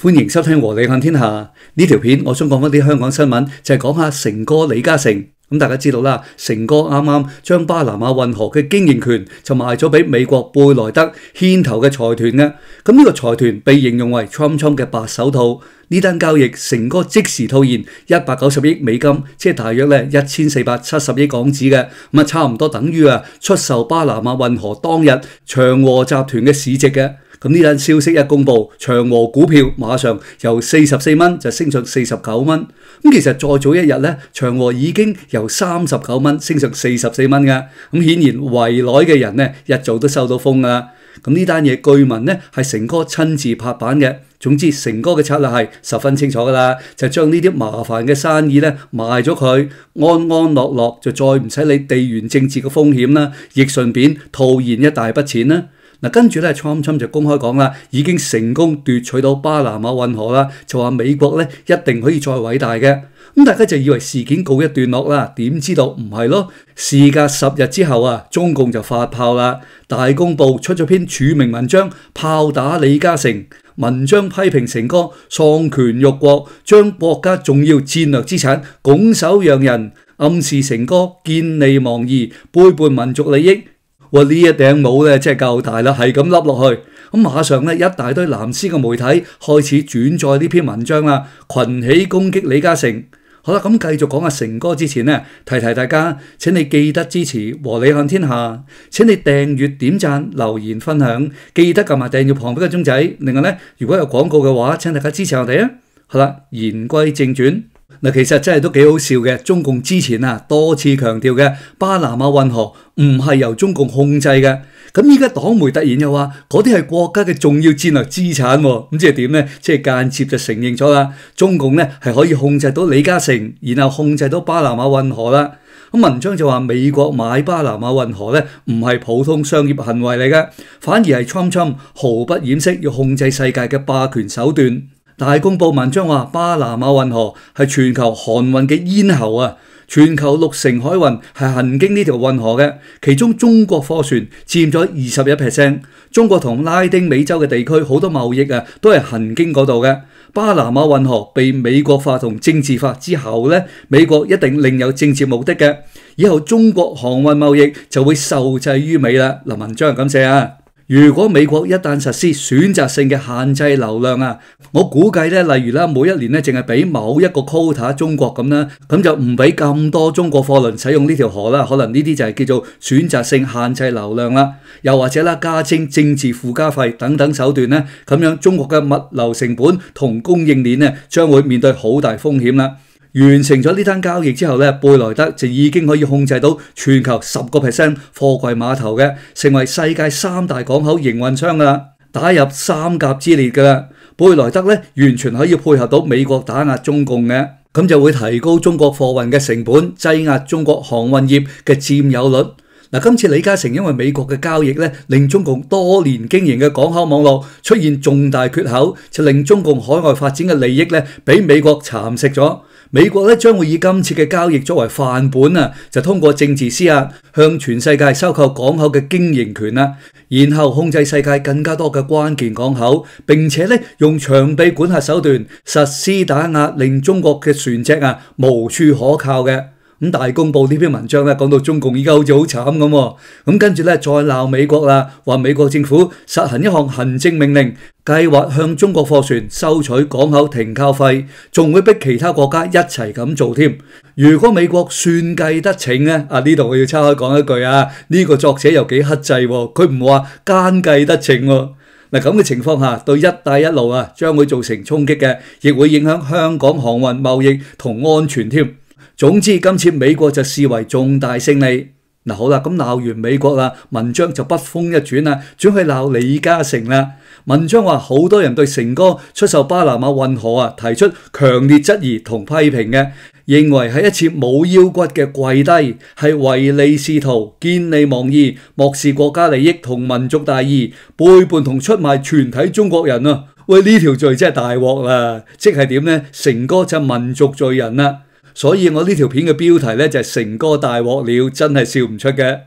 歡迎收聽和你看天下呢條片，我想講翻啲香港新聞，就係講下成哥李嘉誠。大家知道啦，成哥啱啱將巴拿馬運河嘅經營權就賣咗俾美國貝萊德牽頭嘅財團嘅。咁呢個財團被形容為 Trump 嘅白手套。呢單交易，成哥即時套現190億美金，即係大約1470億港紙嘅，差唔多等於出售巴拿馬運河當日長和集團嘅市值嘅。咁呢單消息一公布，長和股票馬上由44蚊就升上49蚊。其實再早一日咧，長和已經由39蚊升上44蚊嘅。顯然圍內嘅人咧一早都收到風啦。呢單嘢據聞咧係成哥親自拍板嘅。總之，成哥嘅策略係十分清楚噶啦，就將呢啲麻煩嘅生意咧賣咗佢，安安樂樂就再唔使理地緣政治嘅風險啦，亦順便套現一大筆錢啦。跟住咧，Trump 就公開講啦，已經成功奪取到巴拿馬運河啦，就話美國咧一定可以再偉大嘅。大家就以為事件告一段落啦，點知道唔係咯？事隔10日之後中共就發炮啦，大公報出咗篇署名文章，炮打李嘉誠。文章批評成哥喪權辱國，將國家重要戰略資產拱手讓人，暗示成哥見利忘義，背叛民族利益。哇！呢一頂帽咧真係夠大啦，係咁笠落去。馬上咧一大堆藍絲嘅媒體開始轉載呢篇文章啦，群起攻擊李嘉誠。好啦，咁繼續講下成哥之前呢，提大家，請你記得支持和你看天下，請你訂閱、點讚、留言、分享，記得撳埋訂閱旁邊嘅鐘仔。另外呢，如果有廣告嘅話，請大家支持我哋啊。好啦，言歸正傳。其實真係都幾好笑嘅。中共之前多次強調嘅巴拿馬運河唔係由中共控制嘅，咁依家黨媒突然又話嗰啲係國家嘅重要戰略資產，咁即係點呢？即係間接就承認咗啦，中共呢係可以控制到李嘉誠，然後控制到巴拿馬運河啦。文章就話美國買巴拿馬運河呢唔係普通商業行為嚟嘅，反而係 Trump 毫不掩飾要控制世界嘅霸權手段。大公報文章話巴拿馬運河係全球航運嘅咽喉全球6成海運係行經呢條運河嘅，其中中國貨船佔咗21%。中國同拉丁美洲嘅地區好多貿易都係行經嗰度嘅。巴拿馬運河被美國化同政治化之後呢，美國一定另有政治目的嘅，以後中國航運貿易就會受制於美啦。文章係咁寫如果美國一旦實施選擇性嘅限制流量我估計咧，例如每一年咧淨係俾某一個 quota 中國咁啦，咁就唔俾咁多中國貨輪使用呢條河啦。可能呢啲就係叫做選擇性限制流量啦，又或者加徵政治附加費等等手段咧，咁樣中國嘅物流成本同供應鏈咧將會面對好大風險啦。完成咗呢單交易之後咧，貝萊德就已經可以控制到全球10% 貨櫃碼頭嘅，成為世界3大港口營運商噶啦，打入三甲之列噶啦。貝萊德咧完全可以配合到美國打壓中共嘅，咁就會提高中國貨運嘅成本，擠壓中國航運業嘅佔有率。今次李嘉誠因為美國嘅交易咧，令中共多年經營嘅港口網絡出現重大缺口，就令中共海外發展嘅利益咧，俾美國蠶食咗。美國咧將會以今次嘅交易作為範本就通過政治施壓向全世界收購港口嘅經營權然後控制世界更加多嘅關鍵港口，並且咧用長臂管轄手段實施打壓，令中國嘅船隻無處可靠嘅。大公報呢篇文章講到中共依家好似好慘咁，跟住再鬧美國啦，話美國政府實行一項行政命令，計劃向中國貨船收取港口停靠費，仲會逼其他國家一齊咁做添。如果美國算計得逞呢度我要岔開講一句呢個作者又幾克制，佢唔話奸計得逞咁嘅情況下，對一帶一路將會造成衝擊嘅，亦會影響香港航運貿易同安全添。總之，今次美國就視為重大勝利。好啦，咁鬧完美國啦，文章就筆鋒一轉轉去鬧李嘉誠啦。文章話好多人對成哥出售巴拿馬運河提出強烈質疑同批評嘅，認為係一次冇腰骨嘅跪低，係唯利是圖、見利忘義、漠視國家利益同民族大義，背叛同出賣全體中國人喂，呢條罪真係大鑊啦！即係點呢？成哥就民族罪人啦。所以我呢條片嘅標題呢，就係成哥大鑊了，真係笑唔出嘅。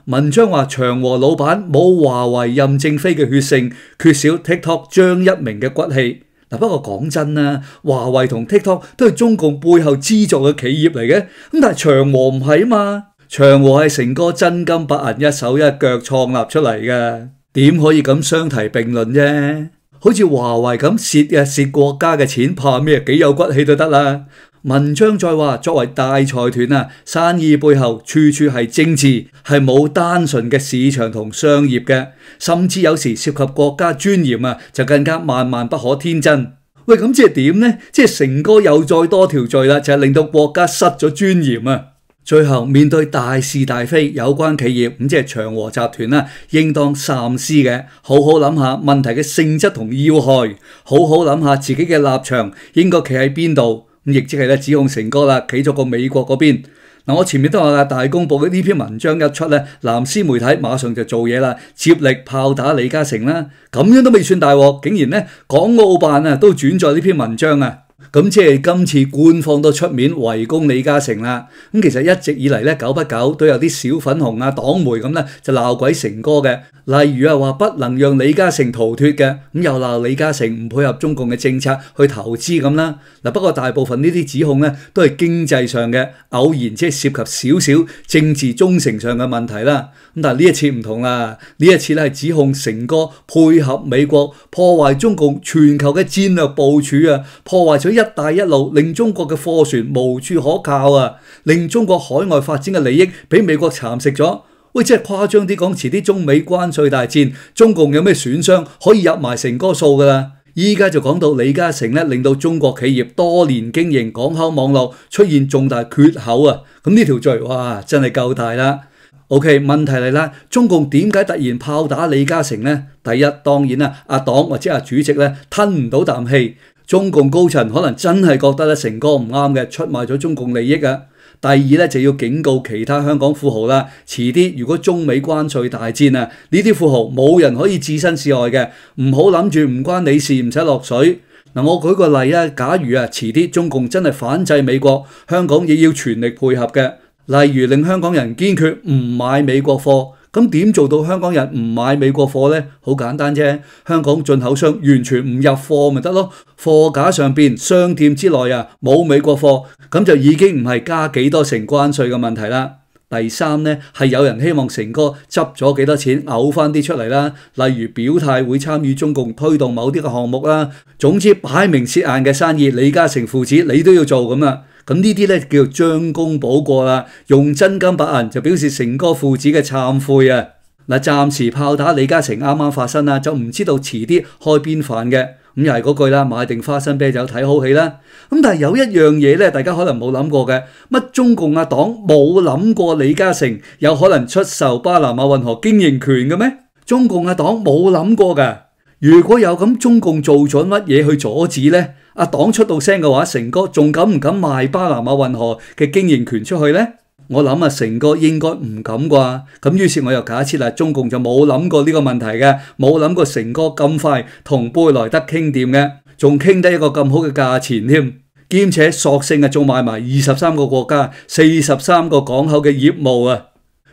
文章話長和老闆冇華為任正非嘅血性，缺少 TikTok 張一鳴嘅骨氣。嗱，不過講真啦，華為同 TikTok 都係中共背後資助嘅企業嚟嘅，咁但係長和唔係啊嘛，長和係成哥真金白銀一手一腳創立出嚟嘅，點可以咁相提並論啫？好似華為咁蝕國家嘅錢，怕咩？幾有骨氣都得啦。文章再話，作為大財團啊，生意背後處處係政治，係冇單純嘅市場同商業嘅，甚至有時涉及國家尊嚴啊，就更加萬萬不可天真。喂，咁即係點呢？即係成哥又再多條罪啦，就係令到國家失咗尊嚴啊！最後面對大是大非，有關企業咁即係長和集團啦，應當三思嘅，好好諗下問題嘅性質同要害，好好諗下自己嘅立場應該企喺邊度，咁亦即係咧指控成哥啦，企咗個美國嗰邊。嗱，我前面都話啦，大公報嘅呢篇文章一出咧，藍絲媒體馬上就做嘢啦，接力炮打李嘉誠啦，咁樣都未算大鑊，竟然咧港澳辦啊都轉載呢篇文章啊！咁即係今次官方都出面圍攻李嘉誠啦。咁其實一直以嚟咧，久不久都有啲小粉紅啊、黨媒咁咧就鬧鬼成哥嘅。例如啊，話不能讓李嘉誠逃脫嘅，咁又鬧李嘉誠唔配合中共嘅政策去投資咁啦。嗱，不過大部分呢啲指控咧都係經濟上嘅，偶然即係涉及少少政治忠誠上嘅問題啦。咁但係呢一次唔同啦，呢一次咧係指控成哥配合美國破壞中共全球嘅戰略部署啊，破壞咗一帶一路，令中國嘅貨船無處可靠啊，令中國海外發展嘅利益俾美國蠶食咗。喂，即係誇張啲講，遲啲中美關稅大戰，中共有咩損傷可以入埋成哥數噶啦。依家就講到李嘉誠咧，令到中國企業多年經營港口網絡出現重大缺口啊。咁呢條罪哇，真係夠大啦。OK， 問題嚟啦，中共點解突然炮打李嘉誠呢？第一，當然啦，阿黨或者阿主席咧吞唔到啖氣，中共高層可能真係覺得咧成哥唔啱嘅，出賣咗中共利益啊。第二咧就要警告其他香港富豪啦，遲啲如果中美關稅大戰啊，呢啲富豪冇人可以置身事外嘅，唔好諗住唔關你事唔使落水。嗱，我舉個例啊，假如啊遲啲中共真係反制美國，香港亦要全力配合嘅，例如令香港人堅決唔買美國貨。咁點做到香港人唔買美國貨呢？好簡單啫，香港進口商完全唔入貨咪得咯，貨架上邊、商店之內啊冇美國貨，咁就已經唔係加幾多成關稅嘅問題啦。第三呢，係有人希望成哥執咗幾多錢嘔翻啲出嚟啦，例如表態會參與中共推動某啲嘅項目啦，總之擺明蝕硬嘅生意，李嘉誠父子你都要做咁啊。咁呢啲咧叫做將功補過啦，用真金白銀就表示成哥父子嘅懺悔啊！嗱，暫時炮打李嘉誠啱啱發生啦，就唔知道遲啲開邊飯嘅，咁又係嗰句啦，買定花生啤酒睇好戲啦。咁但係有一樣嘢咧，大家可能冇諗過嘅，乜中共阿黨冇諗過李嘉誠有可能出售巴拿馬運河經營權嘅咩？中共阿黨冇諗過㗎。如果有咁，中共做咗乜嘢去阻止呢？阿黨出到聲嘅話，成哥仲敢唔敢賣巴拿馬運河嘅經營權出去呢？我諗啊，成哥應該唔敢啩。咁於是我又假設啦，中共就冇諗過呢個問題嘅，冇諗過成哥咁快同貝萊德傾掂嘅，仲傾得一個咁好嘅價錢添，兼且索性啊仲買埋23個國家、43個港口嘅業務啊！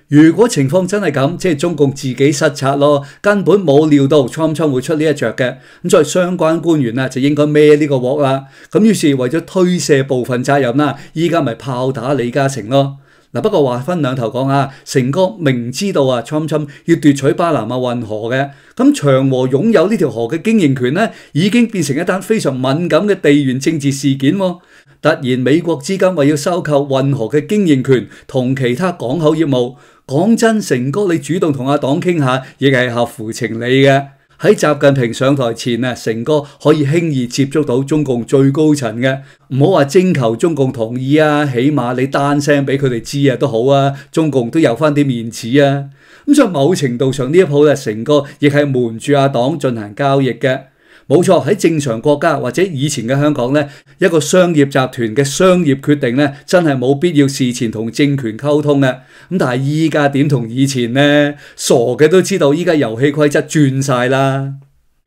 如果情況真係咁，即係中共自己失策咯，根本冇料到Trump會出呢一着嘅，咁所以相關官員啊就應該孭呢個鑊啦。咁於是為咗推卸部分責任啦，依家咪炮打李嘉誠咯。嗱，不過話分兩頭講啊，成哥明知道啊Trump要奪取巴拿馬運河嘅，咁長和擁有呢條河嘅經營權呢，已經變成一單非常敏感嘅地緣政治事件喎。突然美國資金為要收購運河嘅經營權同其他港口業務，講真，成哥你主動同阿黨傾下，亦係合乎情理嘅。喺習近平上台前啊，成哥可以輕易接觸到中共最高層嘅，唔好話徵求中共同意啊，起碼你單聲俾佢哋知啊都好啊，中共都有翻啲面子啊。咁所以某程度上呢一鋪咧，成哥亦係瞞住阿黨進行交易嘅。冇錯，喺正常國家或者以前嘅香港呢，一個商業集團嘅商業決定呢，真係冇必要事前同政權溝通嘅。咁但係依家點同以前呢？傻嘅都知道依家遊戲規則轉晒啦。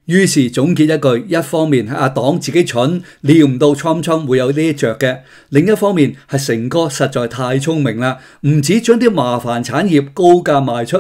於是總結一句，一方面係阿黨自己蠢，料唔到Trump會有呢一着嘅；另一方面係成哥實在太聰明啦，唔止將啲麻煩產業高價賣出，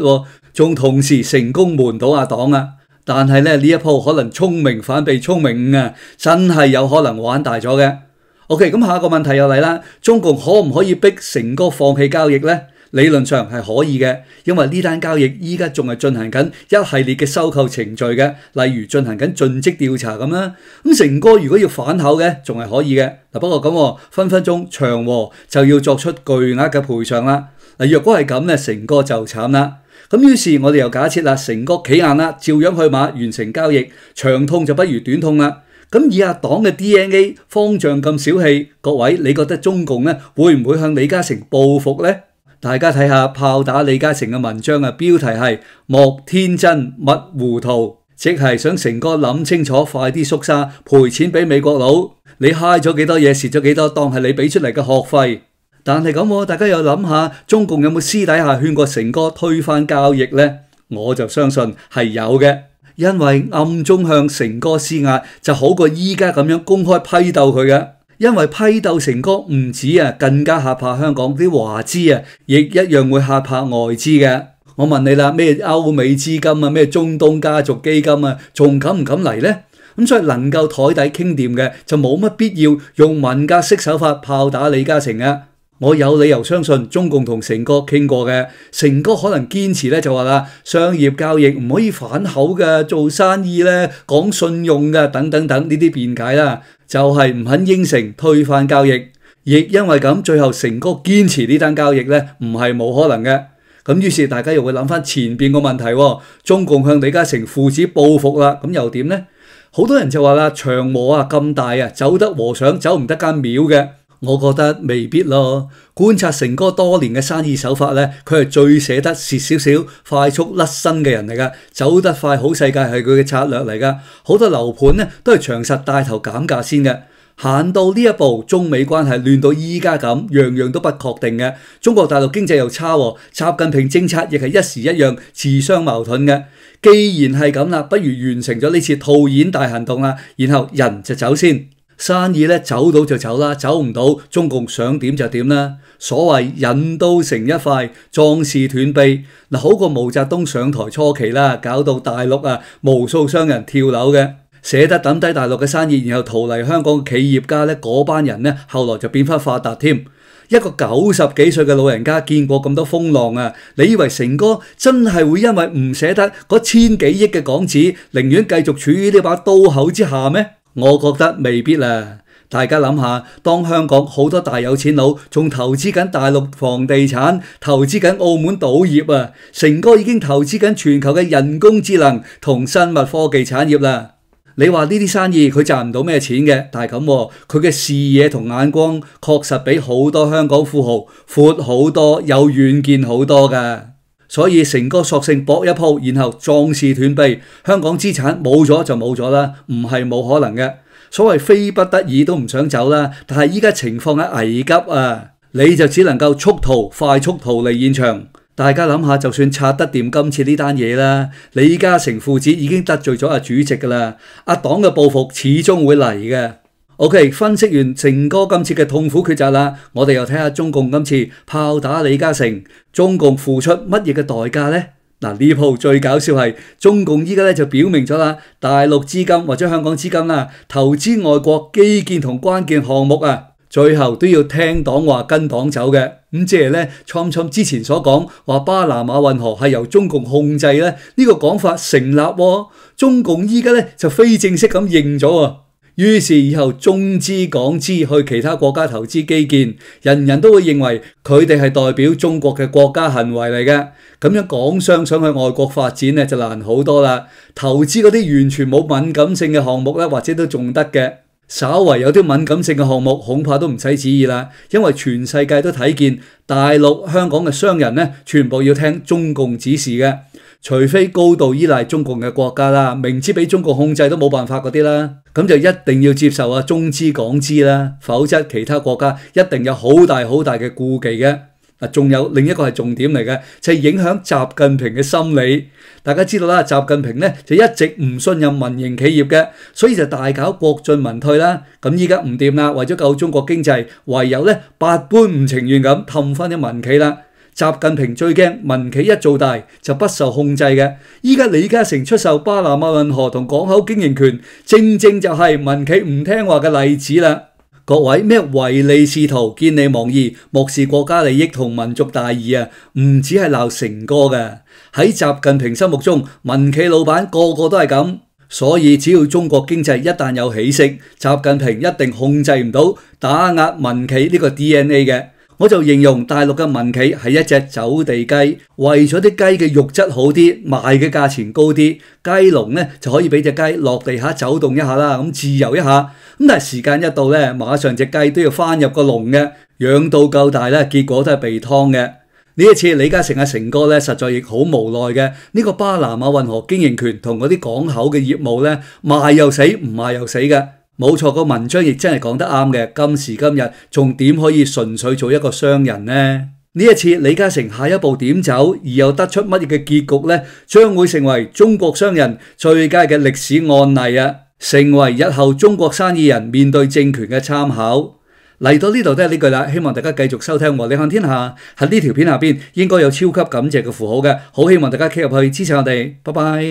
仲同時成功瞞到阿黨啊！但係咧呢一鋪可能聰明反被聰明誤啊，真係有可能玩大咗嘅。OK， 咁下一個問題又嚟啦，中共可唔可以逼成哥放棄交易呢？理論上係可以嘅，因為呢單交易依家仲係進行緊一系列嘅收購程序嘅，例如進行緊盡職調查咁啦。咁成哥如果要反口嘅，仲係可以嘅。嗱，不過咁分分鐘長和就要作出巨額嘅賠償啦。嗱，若果係咁咧，成哥就慘啦。咁於是我哋又假設啦，成哥企硬啦，照樣去馬完成交易，長痛就不如短痛啦。咁以阿黨嘅 DNA 方丈咁小氣，各位你覺得中共咧會唔會向李嘉誠報復呢？大家睇下炮打李嘉誠嘅文章啊，標題係莫天真勿糊塗，即係想成哥諗清楚，快啲縮沙賠錢俾美國佬。你嗨咗幾多嘢，蝕咗幾多，當係你俾出嚟嘅學費。但係咁，大家又諗下，中共有冇私底下勸過成哥推翻交易呢？我就相信係有嘅。因為暗中向成哥施壓就好過依家咁樣公開批鬥佢嘅，因為批鬥成哥唔止啊，更加嚇怕香港啲華資啊，亦一樣會嚇怕外資嘅。我問你啦，咩歐美資金啊，咩中東家族基金啊，仲敢唔敢嚟呢？咁所以能夠台底傾掂嘅就冇乜必要用文革式手法炮打李嘉誠啊。我有理由相信中共同成哥傾過嘅，成哥可能堅持咧就話啦，商業交易唔可以反口嘅，做生意咧講信用嘅，等等等呢啲辯解啦，就係唔肯應承推翻交易。亦因為咁，最後成哥堅持呢單交易咧唔係冇可能嘅。咁於是大家又會諗翻前邊個問題，中共向李嘉誠父子報復啦，咁又點呢？好多人就話啦，長和啊咁大啊，走得和尚走唔得間廟嘅。我覺得未必咯。觀察成哥多年嘅生意手法咧，佢係最捨得蝕少少，快速甩身嘅人嚟噶。走得快好世界係佢嘅策略嚟噶。好多樓盤咧都係長實帶頭減價先嘅。行到呢一步，中美關係亂到依家咁，樣樣都不確定嘅。中國大陸經濟又差，習近平政策亦係一時一樣，自相矛盾嘅。既然係咁啦，不如完成咗呢次套現大行動啦，然後人就走先。生意咧走到就走啦，走唔到中共想點就點啦。所謂人都成一塊，壯士斷臂，嗱好過毛澤東上台初期啦，搞到大陸啊無數商人跳樓嘅，捨得抌低大陸嘅生意，然後逃嚟香港嘅企業家咧，嗰班人咧後來就變翻發達添。一個90幾歲嘅老人家見過咁多風浪啊，你以為成哥真係會因為唔捨得嗰千幾億嘅港紙，寧願繼續處於呢把刀口之下咩？我覺得未必啦。大家諗下，當香港好多大有錢佬仲投資緊大陸房地產，投資緊澳門賭業啊，成哥已經投資緊全球嘅人工智能同生物科技產業啦。你話呢啲生意佢賺唔到咩錢嘅，但係咁，佢嘅視野同眼光確實比好多香港富豪闊好多，有遠見好多噶。所以成哥索性搏一鋪，然後壯士斷臂，香港資產冇咗就冇咗啦，唔係冇可能嘅。所謂非不得已都唔想走啦，但係依家情況係危急啊，你就只能夠快速逃離現場。大家諗下，就算拆得掂今次呢單嘢啦，李嘉誠父子已經得罪咗阿主席噶啦，阿黨嘅報復始終會嚟嘅。OK， 分析完成哥今次嘅痛苦抉擇啦，我哋又睇下中共今次炮打李嘉誠，中共付出乜嘢嘅代價呢？嗱，呢鋪最搞笑係中共依家咧就表明咗啦，大陸資金或者香港資金啦，投資外國基建同關鍵項目啊，最後都要聽黨話跟黨走嘅。咁即係咧，Trump之前所講話巴拿馬運河係由中共控制咧，呢個講法成立喎。中共依家咧就非正式咁認咗啊。於是以後中資港資去其他國家投資基建，人人都會認為佢哋係代表中國嘅國家行為嚟嘅。咁樣港商想去外國發展咧就難好多啦。投資嗰啲完全冇敏感性嘅項目咧，或者都仲得嘅。稍為有啲敏感性嘅項目，恐怕都唔使旨意啦。因為全世界都睇見大陸、香港嘅商人咧，全部要聽中共指示嘅。除非高度依賴中共嘅國家啦，明知俾中國控制都冇辦法嗰啲啦，咁就一定要接受中資港資啦，否則其他國家一定有好大嘅顧忌嘅。仲有另一個係重點嚟嘅，就係影響習近平嘅心理。大家知道啦，習近平咧就一直唔信任民營企業嘅，所以就大搞國進民退啦。咁依家唔掂啦，為咗救中國經濟，唯有咧百般唔情願咁氹翻啲民企啦。習近平最驚民企一做大就不受控制嘅。依家李嘉誠出售巴拿馬運河同港口經營權，正正就係民企唔聽話嘅例子啦。各位咩唯利是圖、見利忘義、漠視國家利益同民族大義啊，唔止係鬧成哥嘅。喺習近平心目中，民企老闆個個都係咁。所以只要中國經濟一旦有起色，習近平一定控制唔到打壓民企呢個 DNA 嘅。我就形容大陸嘅民企係一隻走地雞，為咗啲雞嘅肉質好啲，賣嘅價錢高啲，雞籠呢就可以俾隻雞落地下走動一下啦，咁自由一下。咁但係時間一到呢，馬上隻雞都要翻入個籠嘅，養到夠大呢，結果都係被劏嘅。呢一次李嘉誠成哥咧，實在亦好無奈嘅。呢個巴拿馬運河經營權同嗰啲港口嘅業務咧，賣又死，唔賣又死嘅。冇錯，個文章亦真係講得啱嘅。今時今日仲點可以純粹做一個商人呢？呢一次李嘉誠下一步點走，而又得出乜嘢嘅結局呢？將會成為中國商人最佳嘅歷史案例啊！成為日後中國生意人面對政權嘅參考。嚟到呢度都係呢句啦，希望大家繼續收聽和你看天下。喺呢條片下邊應該有超級感謝嘅符號嘅，好希望大家 click 入去支持我哋，拜拜。